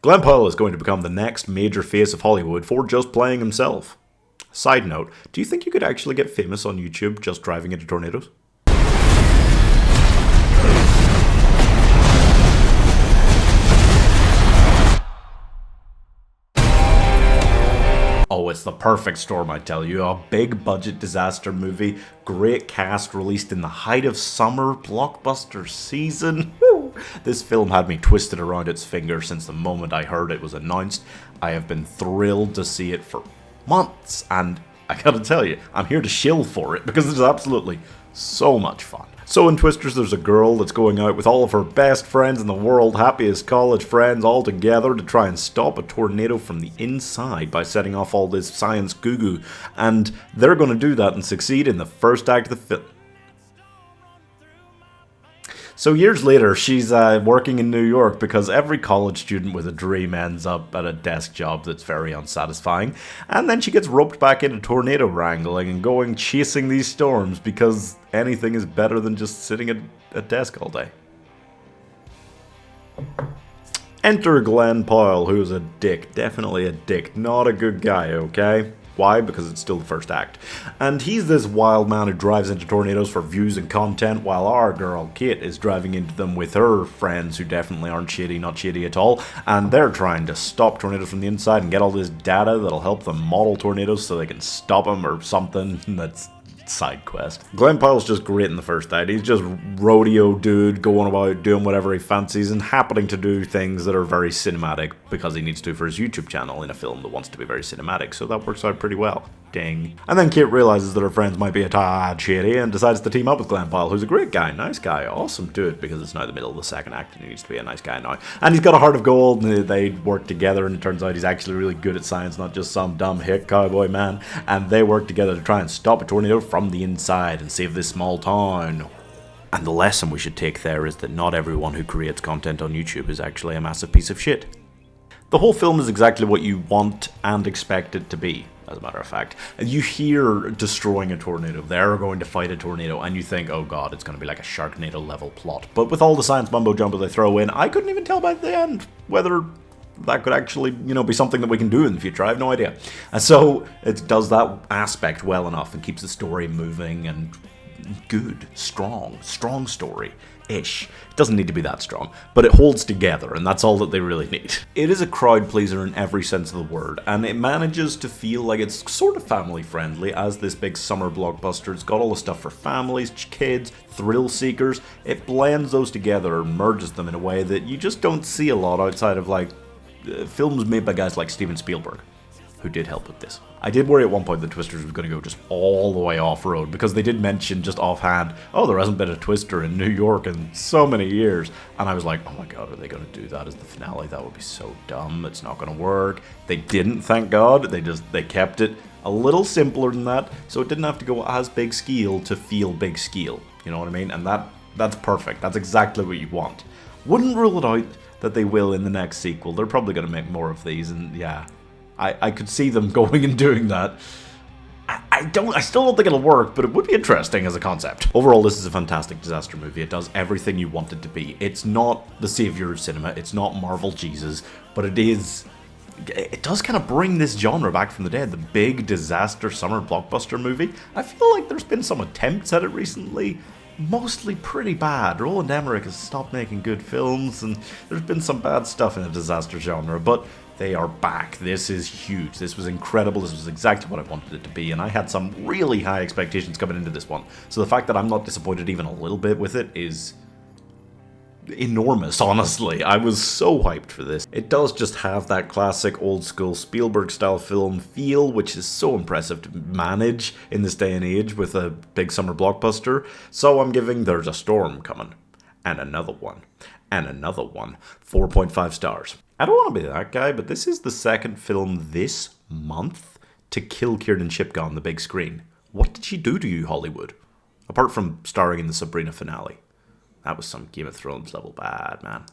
Glen Powell is going to become the next major face of Hollywood for just playing himself. Side note, do you think you could actually get famous on YouTube just driving into tornadoes? Oh, it's the perfect storm, I tell you. A big budget disaster movie, great cast, released in the height of summer blockbuster season. Woo! This film had me twisted around its finger since the moment I heard it was announced. I have been thrilled to see it for months, and I gotta tell you, I'm here to shill for it because it's absolutely so much fun. So in Twisters, there's a girl that's going out with all of her best friends in the world, happiest college friends, all together to try and stop a tornado from the inside by setting off all this science goo-goo. And they're going to do that and succeed in the first act of the film. So years later, she's working in New York because every college student with a dream ends up at a desk job that's very unsatisfying. And then she gets roped back into tornado wrangling and going chasing these storms because anything is better than just sitting at a desk all day. Enter Glen Powell, who's a dick. Definitely a dick. Not a good guy, okay? Why? Because it's still the first act. And he's this wild man who drives into tornadoes for views and content, while our girl, Kate, is driving into them with her friends who definitely aren't shady, not shady at all, and they're trying to stop tornadoes from the inside and get all this data that'll help them model tornadoes so they can stop them or something. That's side quest. Glen Powell's just great in the first act. He's just rodeo dude going about doing whatever he fancies and happening to do things that are very cinematic because he needs to for his YouTube channel in a film that wants to be very cinematic, so that works out pretty well. Ding. And then Kate realizes that her friends might be a tad shady and decides to team up with Glen Powell, who's a great guy, nice guy, awesome dude, because it's now the middle of the second act and he needs to be a nice guy now. And he's got a heart of gold, and they work together, and it turns out he's actually really good at science, not just some dumb hick cowboy man. And they work together to try and stop a tornado from the inside and save this small town. And the lesson we should take there is that not everyone who creates content on YouTube is actually a massive piece of shit. The whole film is exactly what you want and expect it to be, as a matter of fact. You hear destroying a tornado, they're going to fight a tornado, and you think, oh god, it's going to be like a Sharknado level plot. But with all the science mumbo jumbo they throw in, I couldn't even tell by the end whether that could actually, be something that we can do in the future. I have no idea. And so it does that aspect well enough and keeps the story moving and good, strong story-ish. It doesn't need to be that strong, but it holds together, and that's all that they really need. It is a crowd pleaser in every sense of the word, and it manages to feel like it's sort of family-friendly as this big summer blockbuster. It's got all the stuff for families, kids, thrill seekers. It blends those together and merges them in a way that you just don't see a lot outside of films made by guys like Steven Spielberg, who did help with this. I did worry at one point that Twisters was going to go just all the way off-road, because they did mention just offhand, oh, there hasn't been a Twister in New York in so many years. And I was like, oh my god, are they going to do that as the finale? That would be so dumb. It's not going to work. They didn't, thank god. They kept it a little simpler than that, so it didn't have to go as big scale to feel big scale. You know what I mean? And that's perfect. That's exactly what you want. Wouldn't rule it out that they will in the next sequel. They're probably going to make more of these, and yeah, I could see them going and doing that. I still don't think it'll work, but it would be interesting as a concept. Overall, this is a fantastic disaster movie. It does everything you want it to be. It's not the savior of cinema. It's not Marvel Jesus, but it does kind of bring this genre back from the dead. The big disaster summer blockbuster movie. I feel like there's been some attempts at it recently. Mostly pretty bad. Roland Emmerich has stopped making good films, and there's been some bad stuff in the disaster genre, but they are back. This is huge. This was incredible. This was exactly what I wanted it to be, and I had some really high expectations coming into this one. So the fact that I'm not disappointed even a little bit with it is enormous, honestly. I was so hyped for this. It does just have that classic old school Spielberg style film feel, which is so impressive to manage in this day and age with a big summer blockbuster. So I'm giving There's a Storm Coming, and another one, and another one, 4.5 stars. I don't want to be that guy, but this is the second film this month to kill Kiernan Shipka on the big screen. What did she do to you, Hollywood? Apart from starring in the Sabrina finale. That was some Game of Thrones level bad, man.